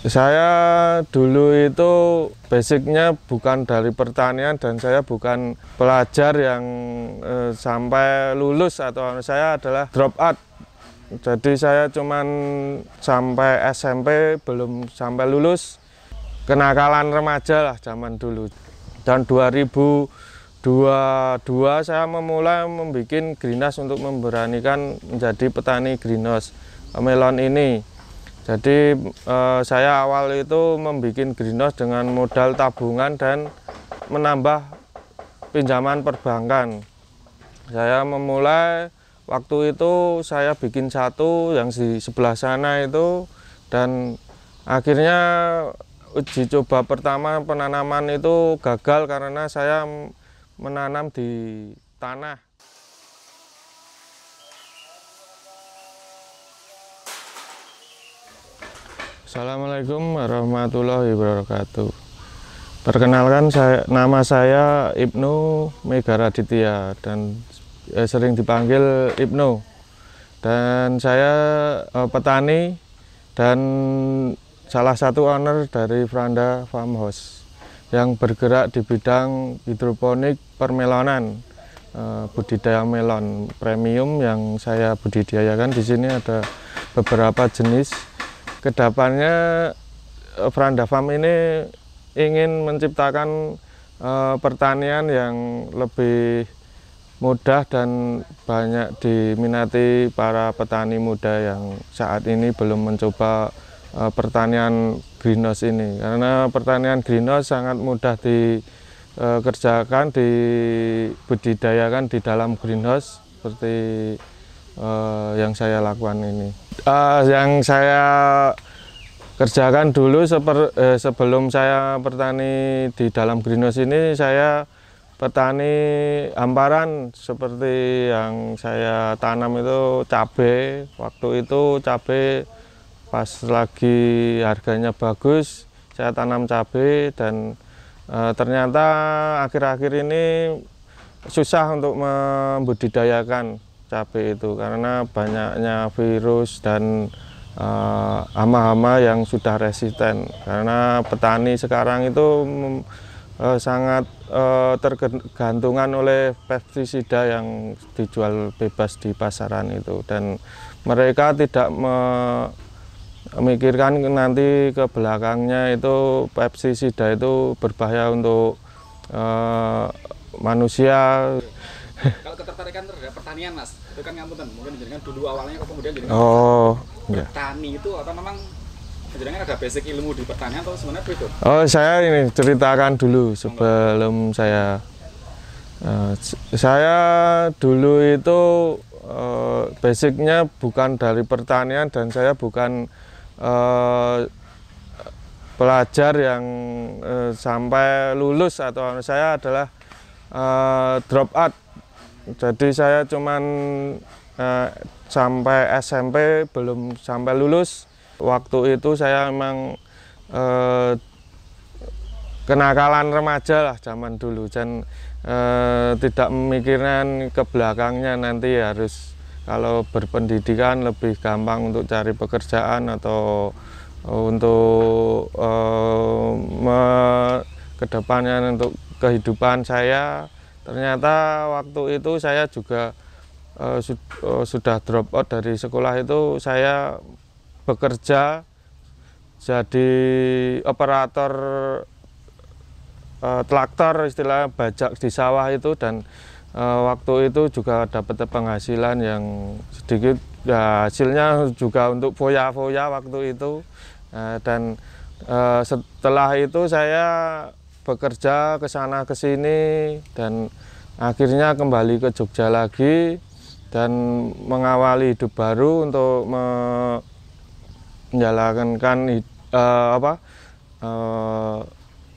Saya dulu itu basicnya bukan dari pertanian dan saya bukan pelajar yang sampai lulus, atau saya adalah drop out. Jadi saya cuman sampai SMP, belum sampai lulus. Kenakalan remaja lah zaman dulu. Dan 2022 saya memulai membuat greenhouse untuk memberanikan menjadi petani greenhouse melon ini. Jadi saya awal itu membuat greenhouse dengan modal tabungan dan menambah pinjaman perbankan. Saya memulai waktu itu saya bikin satu yang di sebelah sana itu, dan akhirnya uji coba pertama penanaman itu gagal karena saya menanam di tanah. Assalamualaikum warahmatullahi wabarakatuh. Perkenalkan, nama saya Ibnu Megaraditya dan sering dipanggil Ibnu. Dan saya petani dan salah satu owner dari Franda Farmhouse yang bergerak di bidang hidroponik permelonan, budidaya melon premium yang saya budidayakan. Di sini ada beberapa jenis. Kedepannya Franda Farm ini ingin menciptakan pertanian yang lebih mudah dan banyak diminati para petani muda yang saat ini belum mencoba pertanian greenhouse ini. Karena pertanian greenhouse sangat mudah dikerjakan, dibudidayakan di dalam greenhouse seperti yang saya lakukan ini. Yang saya kerjakan dulu sebelum saya bertani di dalam greenhouse ini, saya petani hamparan. Seperti yang saya tanam itu cabai. Waktu itu cabai pas lagi harganya bagus, saya tanam cabai, dan ternyata akhir-akhir ini susah untuk membudidayakan cabai itu karena banyaknya virus dan hama-hama yang sudah resisten. Karena petani sekarang itu sangat tergantungan oleh pestisida yang dijual bebas di pasaran itu, dan mereka tidak memikirkan nanti ke belakangnya itu pestisida itu berbahaya untuk manusia. Kalau ketertarikan terhadap pertanian, Mas, itu kan ngapunten, mungkin jenengan dulu awalnya kok kemudian jadi petani itu, atau memang jenengan ada basic ilmu di pertanian atau sebenarnya itu? Saya ini ceritakan dulu sebelum saya dulu itu basicnya bukan dari pertanian dan saya bukan pelajar yang sampai lulus, atau saya adalah drop out. Jadi saya cuman sampai SMP, belum sampai lulus. Waktu itu saya memang kenakalan remaja lah zaman dulu, dan tidak memikirkan ke belakangnya nanti harus, kalau berpendidikan lebih gampang untuk cari pekerjaan atau untuk kedepannya untuk kehidupan saya. Ternyata waktu itu saya juga sudah drop out dari sekolah itu. Saya bekerja jadi operator traktor, istilah bajak di sawah itu, dan waktu itu juga dapat penghasilan yang sedikit, ya, hasilnya juga untuk foya-foya waktu itu. Dan setelah itu saya bekerja ke sana ke sini, dan akhirnya kembali ke Jogja lagi dan mengawali hidup baru untuk menjalankan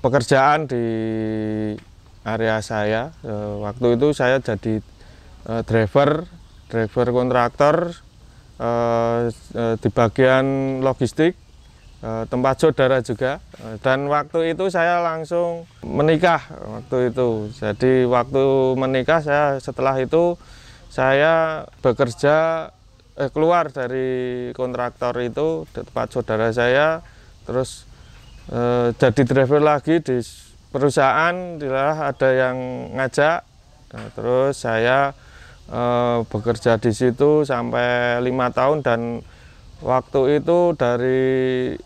pekerjaan di area saya. Waktu itu saya jadi driver kontraktor di bagian logistik, tempat saudara juga. Dan waktu itu saya langsung menikah waktu itu. Jadi waktu menikah, setelah itu saya bekerja keluar dari kontraktor itu tempat saudara saya, terus jadi driver lagi di perusahaan, ada yang ngajak. Nah, terus saya bekerja di situ sampai 5 tahun, dan waktu itu dari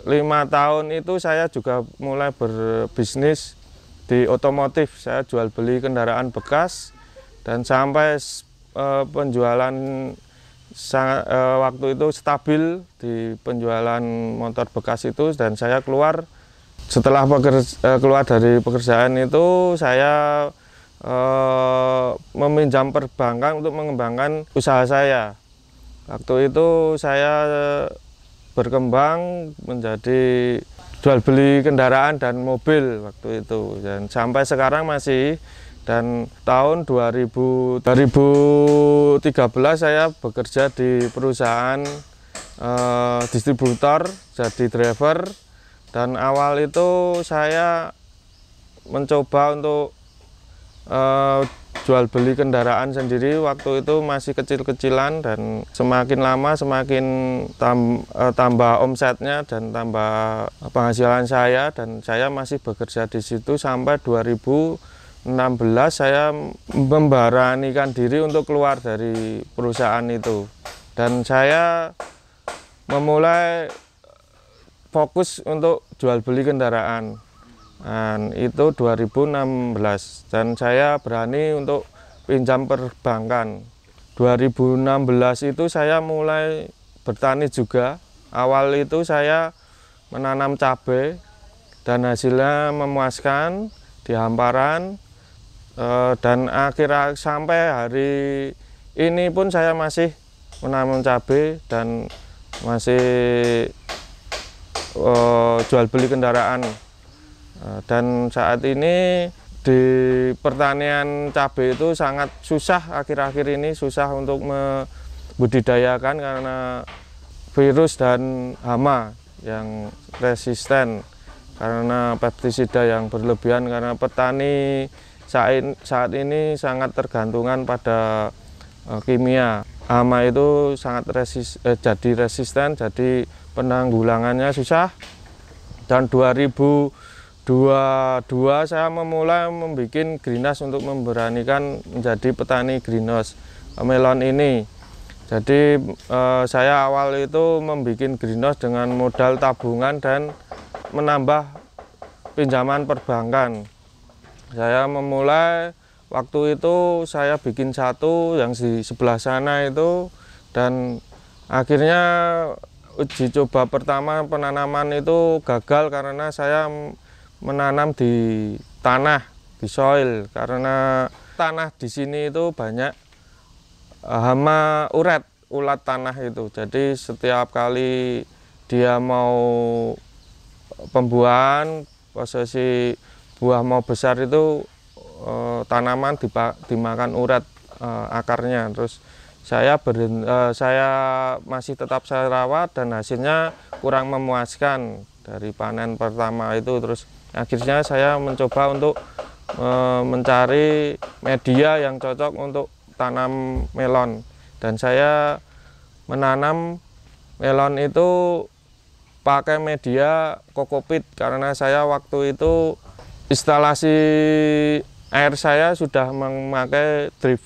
5 tahun itu saya juga mulai berbisnis di otomotif. Saya jual beli kendaraan bekas, dan sampai penjualan waktu itu stabil di penjualan motor bekas itu. Dan saya keluar, setelah keluar dari pekerjaan itu, saya meminjam perbankan untuk mengembangkan usaha saya. Waktu itu saya berkembang menjadi jual beli kendaraan dan mobil waktu itu, dan sampai sekarang masih. Dan tahun 2013 saya bekerja di perusahaan distributor, jadi driver. Dan awal itu saya mencoba untuk jual beli kendaraan sendiri. Waktu itu masih kecil-kecilan, dan semakin lama semakin tambah omsetnya dan tambah penghasilan saya, dan saya masih bekerja di situ sampai 2016 saya memberanikan diri untuk keluar dari perusahaan itu, dan saya memulai fokus untuk jual beli kendaraan. Dan itu 2016, dan saya berani untuk pinjam perbankan. 2016 itu saya mulai bertani juga. Awal itu saya menanam cabai, dan hasilnya memuaskan di hamparan. Dan sampai hari ini pun saya masih menanam cabai dan masih jual beli kendaraan. Dan saat ini di pertanian cabai itu sangat susah, akhir-akhir ini susah untuk membudidayakan karena virus dan hama yang resisten, karena pestisida yang berlebihan, karena petani saat ini sangat tergantungan pada kimia. Hama itu sangat jadi resisten, jadi penanggulangannya susah. Dan 2022 saya memulai membuat greenhouse untuk memberanikan menjadi petani greenhouse melon ini. Jadi saya awal itu membuat greenhouse dengan modal tabungan dan menambah pinjaman perbankan. Saya memulai waktu itu saya bikin satu yang di sebelah sana itu, dan akhirnya uji coba pertama penanaman itu gagal karena saya menanam di tanah, di soil, karena tanah di sini itu banyak hama ulat tanah itu. Jadi setiap kali dia mau pembuahan, posisi buah mau besar itu tanaman dimakan urat akarnya. Terus saya masih tetap saya rawat, dan hasilnya kurang memuaskan dari panen pertama itu. Terus akhirnya saya mencoba untuk mencari media yang cocok untuk tanam melon, dan saya menanam melon itu pakai media kokopit, karena saya waktu itu instalasi air saya sudah memakai drip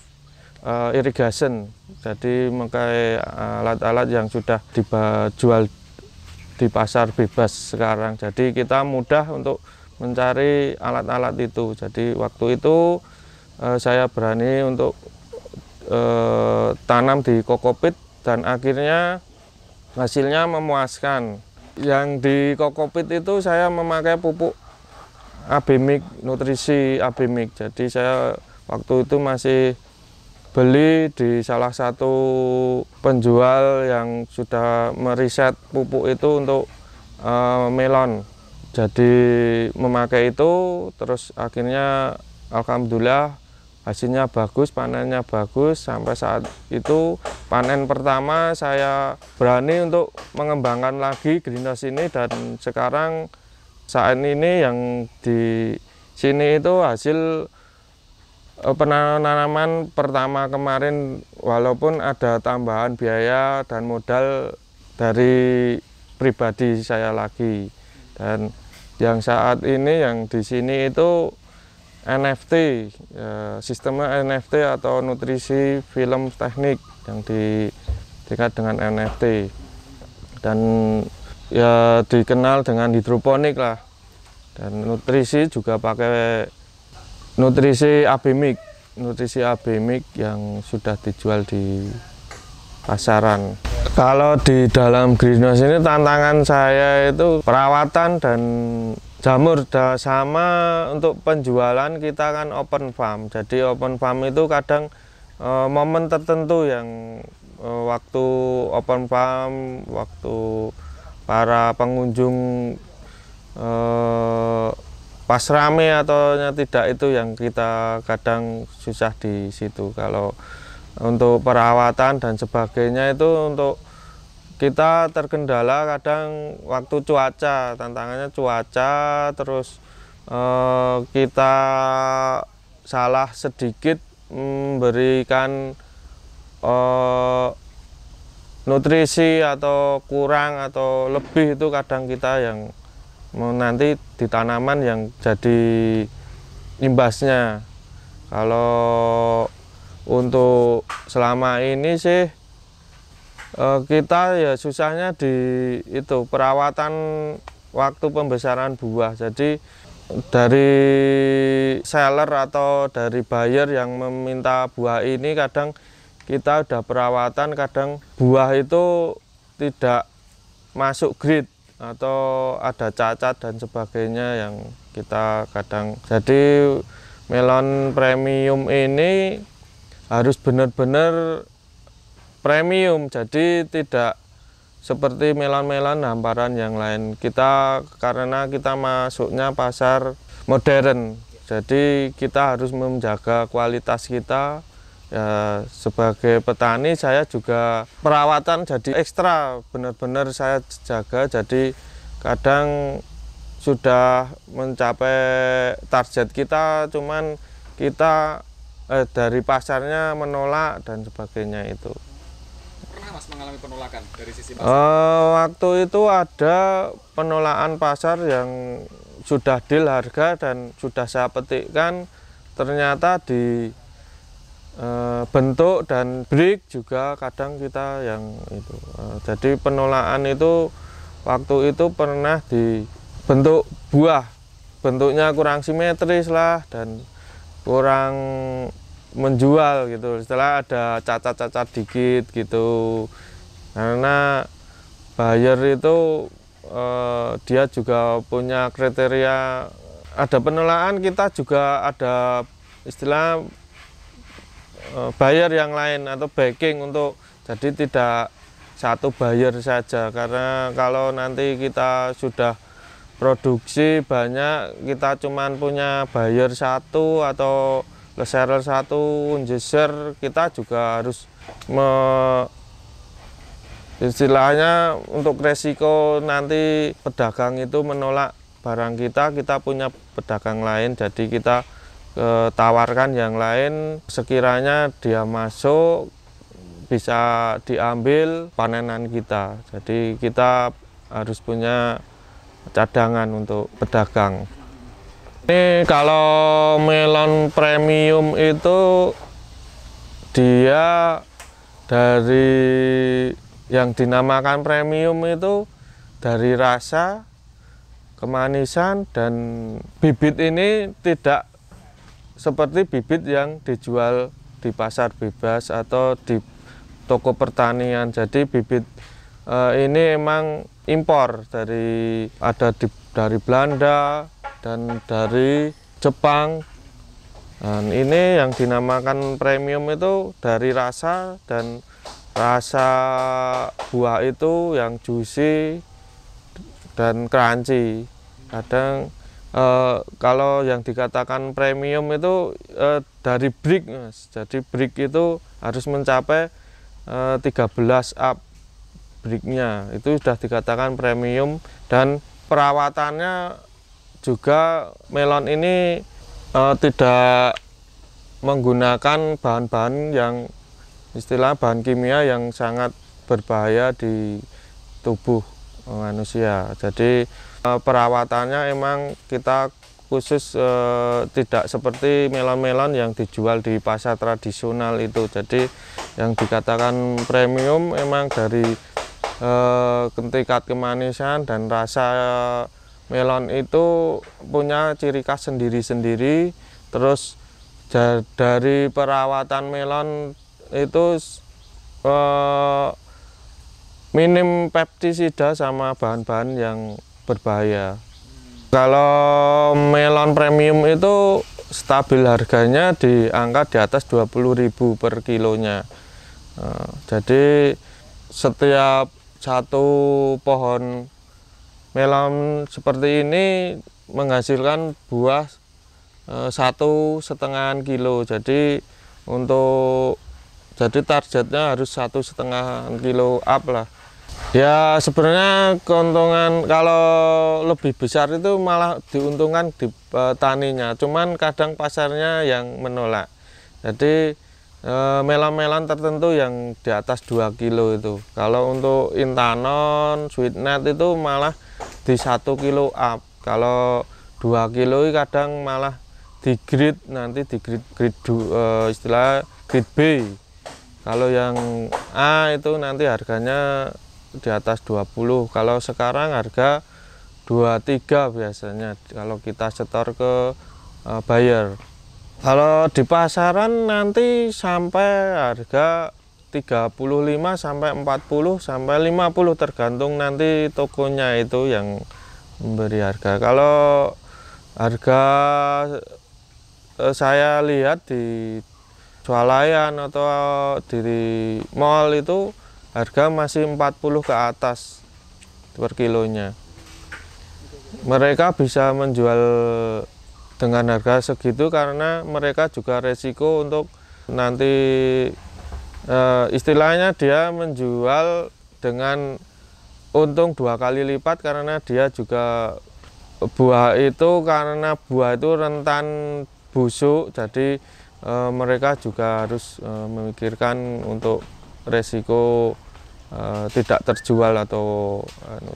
irrigation, jadi memakai alat-alat yang sudah dijual di pasar bebas sekarang. Jadi kita mudah untuk mencari alat-alat itu. Jadi waktu itu saya berani untuk tanam di kokopit, dan akhirnya hasilnya memuaskan. Yang di kokopit itu saya memakai pupuk Abimik, nutrisi Abimik. Jadi saya waktu itu masih beli di salah satu penjual yang sudah meriset pupuk itu untuk melon. Jadi memakai itu, terus akhirnya alhamdulillah hasilnya bagus, panennya bagus. Sampai saat itu panen pertama saya berani untuk mengembangkan lagi greenhouse ini, dan sekarang saat ini yang di sini itu hasil Penanaman pertama kemarin walaupun ada tambahan biaya dan modal dari pribadi saya lagi, dan yang saat ini yang di sini itu NFT, sistemnya NFT atau nutrisi film teknik yang tingkat dengan NFT, dan ya dikenal dengan hidroponik lah, dan nutrisi juga pakai nutrisi Abimik yang sudah dijual di pasaran. Kalau di dalam greenhouse ini tantangan saya itu perawatan dan jamur, sama untuk penjualan kita kan open farm. Jadi open farm itu kadang momen tertentu yang waktu open farm, waktu para pengunjung pas rame atau tidak, itu yang kita kadang susah di situ. Kalau untuk perawatan dan sebagainya itu untuk kita terkendala kadang waktu cuaca, tantangannya cuaca, terus kita salah sedikit memberikan nutrisi atau kurang atau lebih, itu kadang kita yang nanti di tanaman yang jadi imbasnya. Kalau untuk selama ini sih kita ya susahnya di itu perawatan waktu pembesaran buah. Jadi dari seller atau dari buyer yang meminta buah ini kadang kita udah perawatan, kadang buah itu tidak masuk grade atau ada cacat dan sebagainya yang kita kadang. Jadi melon premium ini harus benar-benar premium, jadi tidak seperti melon-melon hamparan yang lain. Kita karena kita masuknya pasar modern, jadi kita harus menjaga kualitas kita. Ya, sebagai petani saya juga perawatan jadi ekstra, benar-benar saya jaga. Jadi kadang sudah mencapai target kita, cuman kita dari pasarnya menolak dan sebagainya. Itu pernah Mas mengalami penolakan dari sisi pasar? Waktu itu ada penolakan pasar yang sudah deal harga dan sudah saya petikkan, ternyata di bentuk dan break juga kadang kita yang itu. Jadi penolakan itu waktu itu pernah di bentuk buah, bentuknya kurang simetris lah dan kurang menjual gitu. Setelah ada cacat-cacat dikit gitu, karena buyer itu dia juga punya kriteria. Ada penolakan, kita juga ada istilah buyer yang lain atau backing untuk, jadi tidak satu buyer saja, karena kalau nanti kita sudah produksi banyak, kita cuman punya buyer satu atau reseller satu, unjuser, kita juga harus istilahnya untuk resiko nanti pedagang itu menolak barang kita punya pedagang lain, jadi kita tawarkan yang lain, sekiranya dia masuk bisa diambil panenan kita. Jadi kita harus punya cadangan untuk pedagang. Ini kalau melon premium itu dia dari yang dinamakan premium itu dari rasa, kemanisan, dan bibit ini tidak seperti bibit yang dijual di pasar bebas atau di toko pertanian. Jadi bibit ini emang impor dari Belanda dan dari Jepang. Dan ini yang dinamakan premium itu dari rasa, dan rasa buah itu yang juicy dan crunchy. Kadang kalau yang dikatakan premium itu dari brick, Mas. Jadi brick itu harus mencapai 13 up bricknya, itu sudah dikatakan premium. Dan perawatannya juga melon ini tidak menggunakan bahan-bahan yang istilah bahan kimia yang sangat berbahaya di tubuh manusia. Jadi perawatannya emang kita khusus, tidak seperti melon-melon yang dijual di pasar tradisional itu. Jadi yang dikatakan premium emang dari tingkat kemanisan dan rasa melon itu punya ciri khas sendiri-sendiri. Terus dari perawatan melon itu minim pestisida sama bahan-bahan yang berbahaya. Kalau melon premium itu stabil harganya di angka di atas 20.000 per kilonya. Jadi setiap satu pohon melon seperti ini menghasilkan buah 1,5 kilo. Jadi targetnya harus 1,5 kilo up lah. Ya sebenarnya keuntungan kalau lebih besar itu malah diuntungkan di petaninya. Cuman kadang pasarnya yang menolak. Jadi melon-melon tertentu yang di atas 2 kilo itu. Kalau untuk intanon, sweetnet itu malah di 1 kilo up. Kalau 2 kilo kadang malah di grade, nanti di grade istilah grade B. Kalau yang A itu nanti harganya di atas 20. Kalau sekarang harga 23 biasanya kalau kita setor ke buyer. Kalau di pasaran nanti sampai harga 35 sampai 40 sampai 50 tergantung nanti tokonya itu yang memberi harga. Kalau harga saya lihat di swalayan atau di mall itu harga masih 40 ke atas per kilonya. Mereka bisa menjual dengan harga segitu karena mereka juga resiko untuk nanti istilahnya dia menjual dengan untung 2 kali lipat karena dia juga buah itu rentan busuk, jadi mereka juga harus memikirkan untuk resiko tidak terjual atau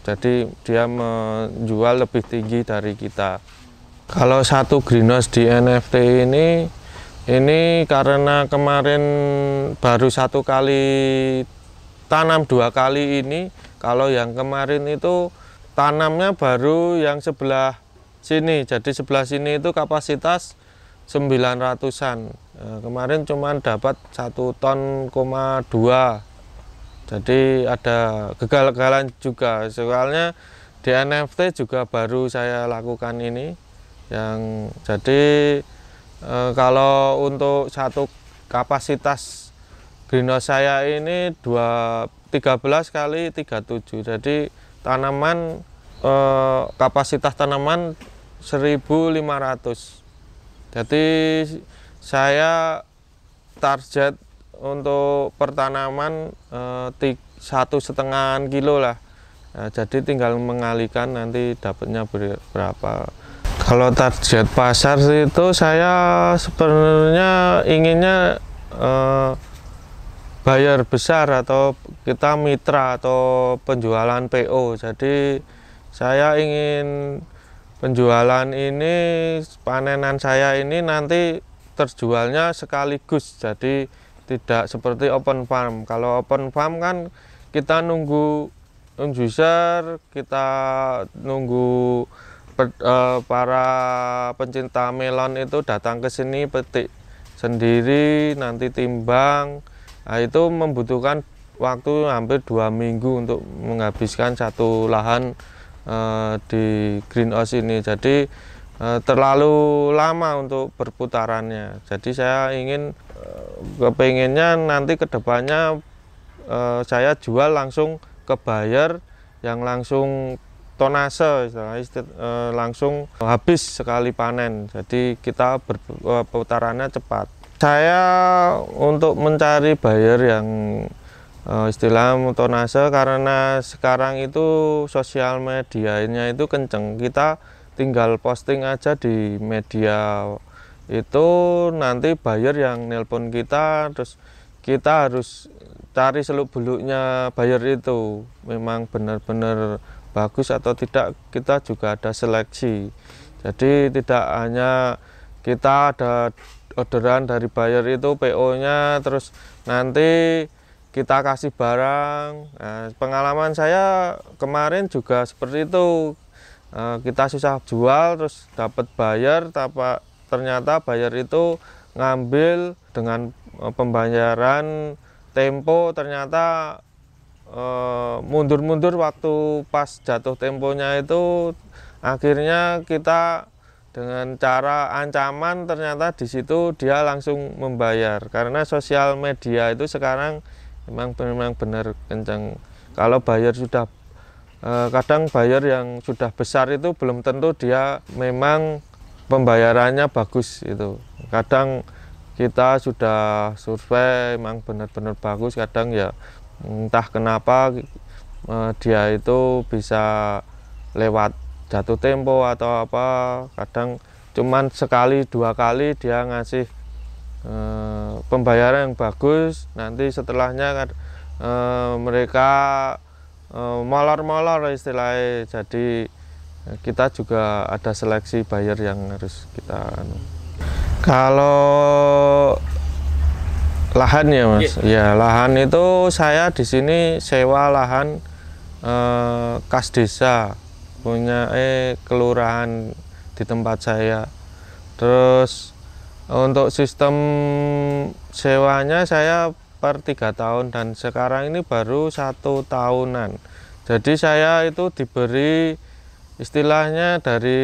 jadi dia menjual lebih tinggi dari kita. Kalau satu greenhouse di NFT ini karena kemarin baru 1 kali tanam 2 kali ini. Kalau yang kemarin itu tanamnya baru yang sebelah sini, jadi sebelah sini itu kapasitas 900-an. Kemarin cuma dapat 1,2 ton. Jadi ada kegagalan juga. Soalnya di NFT juga baru saya lakukan ini. Jadi kalau untuk satu kapasitas greenhouse saya ini 13 kali 37. Jadi tanaman kapasitas tanaman 1.500. Jadi saya target untuk pertanaman 1,5 kilo lah. Jadi tinggal mengalihkan nanti dapatnya berapa. Kalau target pasar itu saya sebenarnya inginnya buyer besar atau kita mitra atau penjualan PO. Jadi saya ingin penjualan ini, panenan saya ini nanti terjualnya sekaligus. Jadi tidak seperti open farm. Kalau open farm kan kita nunggu user, kita nunggu para pencinta melon itu datang ke sini petik sendiri, nanti timbang. Nah, itu membutuhkan waktu hampir 2 minggu untuk menghabiskan satu lahan di greenhouse ini. Jadi terlalu lama untuk perputarannya. Jadi saya ingin kepinginnya nanti kedepannya saya jual langsung ke buyer yang langsung tonase, langsung habis sekali panen. Jadi kita perputarannya cepat. Saya untuk mencari buyer yang istilah tonase karena sekarang itu sosial medianya itu kenceng. Kita tinggal posting aja di media itu nanti buyer yang nelpon kita, terus kita harus cari seluk-beluknya buyer itu memang benar-benar bagus atau tidak. Kita juga ada seleksi, jadi tidak hanya kita ada orderan dari buyer itu PO-nya terus nanti kita kasih barang. Nah, pengalaman saya kemarin juga seperti itu, kita susah jual terus dapat buyer, ternyata buyer itu ngambil dengan pembayaran tempo, ternyata mundur-mundur waktu pas jatuh temponya itu. Akhirnya kita dengan cara ancaman, ternyata di situ dia langsung membayar karena sosial media itu sekarang memang benar kencang. Kalau buyer sudah kadang buyer yang sudah besar itu belum tentu dia memang pembayarannya bagus itu. Kadang kita sudah survei memang benar-benar bagus, kadang ya entah kenapa dia itu bisa lewat jatuh tempo atau apa, kadang cuman sekali dua kali dia ngasih pembayaran yang bagus, nanti setelahnya mereka molor-molor istilahnya. Jadi kita juga ada seleksi buyer yang harus kita Kalau lahan ya Mas, ya lahan itu saya di sini sewa lahan kas desa punya kelurahan di tempat saya. Terus untuk sistem sewanya saya per 3 tahun dan sekarang ini baru 1 tahunan. Jadi saya itu diberi istilahnya dari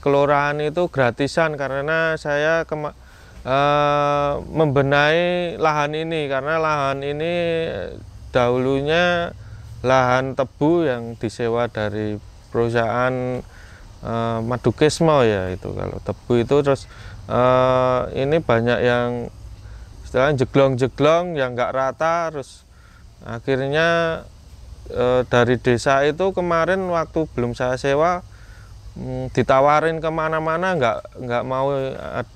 kelurahan itu gratisan karena saya membenahi lahan ini, karena lahan ini dahulunya lahan tebu yang disewa dari perusahaan Madukismo ya itu. Kalau tebu itu terus ini banyak yang istilahnya jeglong-jeglong yang nggak rata, terus akhirnya dari desa itu kemarin waktu belum saya sewa ditawarin kemana-mana nggak mau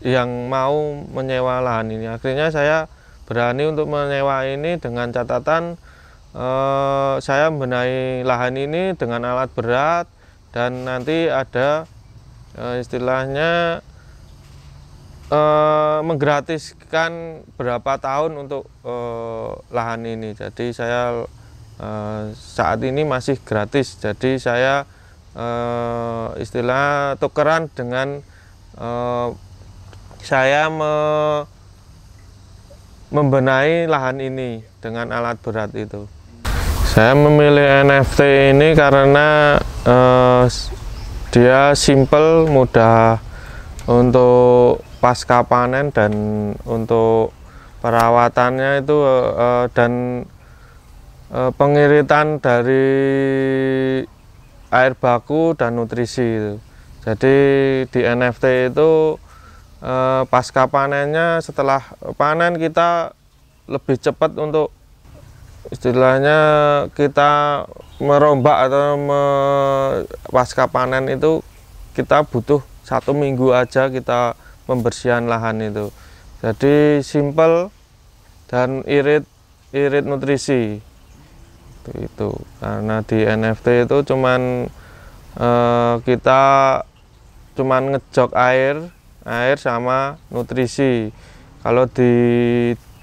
yang mau menyewa lahan ini. Akhirnya saya berani untuk menyewa ini dengan catatan saya membenahi lahan ini dengan alat berat dan nanti ada istilahnya menggratiskan berapa tahun untuk lahan ini. Jadi saya saat ini masih gratis, jadi saya istilah tukeran dengan saya membenahi lahan ini dengan alat berat itu. Saya memilih NFT ini karena dia simple, mudah untuk pasca panen dan untuk perawatannya itu dan pengiritan dari air baku dan nutrisi itu. Jadi di NFT itu pasca panennya, setelah panen kita lebih cepat untuk istilahnya kita merombak atau pasca panen itu kita butuh 1 minggu aja kita pembersihan lahan itu. Jadi simple dan irit nutrisi. Itu karena di NFT itu cuman kita cuman ngejok air sama nutrisi. Kalau di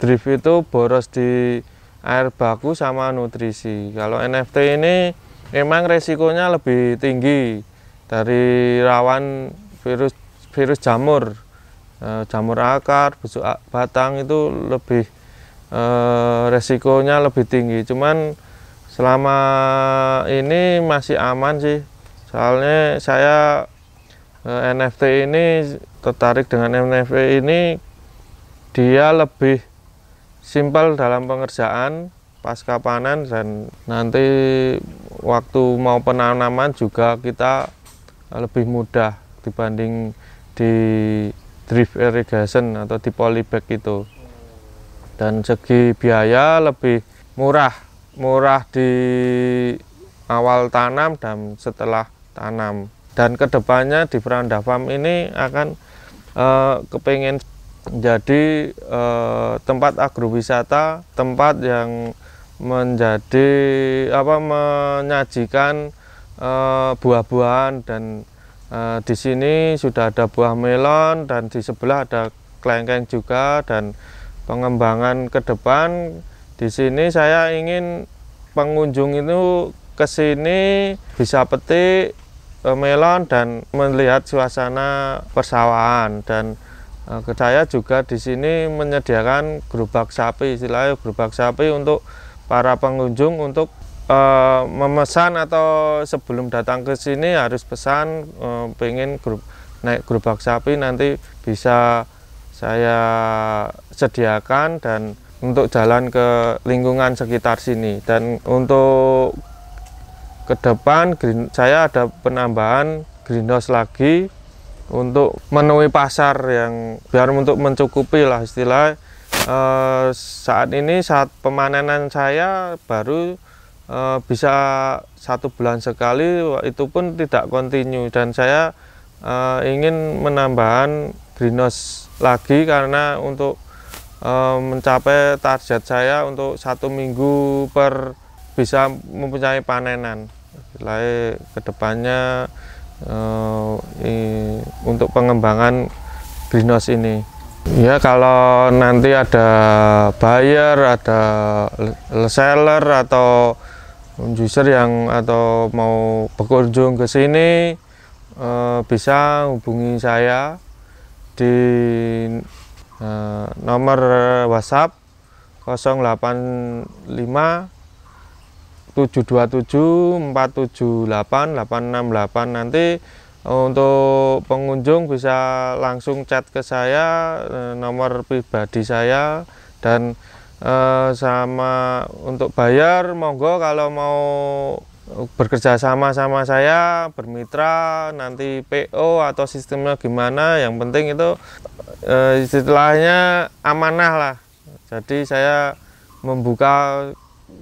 drift itu boros di air baku sama nutrisi. Kalau NFT ini memang resikonya lebih tinggi dari rawan virus jamur, jamur akar, busuk batang itu lebih resikonya lebih tinggi. Cuman selama ini masih aman sih, soalnya saya NFT ini tertarik dengan NFT ini, dia lebih simpel dalam pengerjaan pasca panen dan nanti waktu mau penanaman juga kita lebih mudah dibanding di drip irrigation atau di polybag itu. Dan segi biaya lebih murah di awal tanam dan setelah tanam. Dan kedepannya di Franda Farm ini akan kepengen jadi tempat agrowisata, tempat yang menyajikan buah-buahan, dan di sini sudah ada buah melon dan di sebelah ada kelengkeng juga. Dan pengembangan ke depan di sini saya ingin pengunjung itu ke sini bisa petik melon dan melihat suasana persawahan. Dan saya juga di sini menyediakan gerobak sapi, istilahnya gerobak sapi untuk para pengunjung untuk memesan, atau sebelum datang ke sini harus pesan pengen naik gerobak sapi, nanti bisa saya sediakan dan untuk jalan ke lingkungan sekitar sini. Dan untuk ke depan saya ada penambahan greenhouse lagi untuk memenuhi pasar, yang biar untuk mencukupi lah istilah. Saat ini saat pemanenan saya baru bisa 1 bulan sekali, itu pun tidak kontinu, dan saya ingin menambahkan greenhouse lagi karena untuk mencapai target saya untuk 1 minggu bisa mempunyai panenan. Kedepannya untuk pengembangan greenhouse ini. Ya, kalau nanti ada buyer, ada seller atau user atau mau berkunjung ke sini, bisa hubungi saya di nomor WhatsApp 085 727 478 868. Nanti untuk pengunjung bisa langsung chat ke saya, nomor pribadi saya. Dan sama untuk bayar, monggo kalau mau bekerja sama saya, bermitra, nanti PO atau sistemnya gimana, yang penting itu istilahnya amanah lah. Jadi saya membuka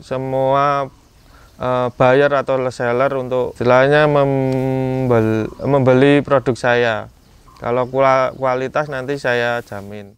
semua buyer atau seller untuk istilahnya membeli produk saya. Kalau kualitas nanti saya jamin.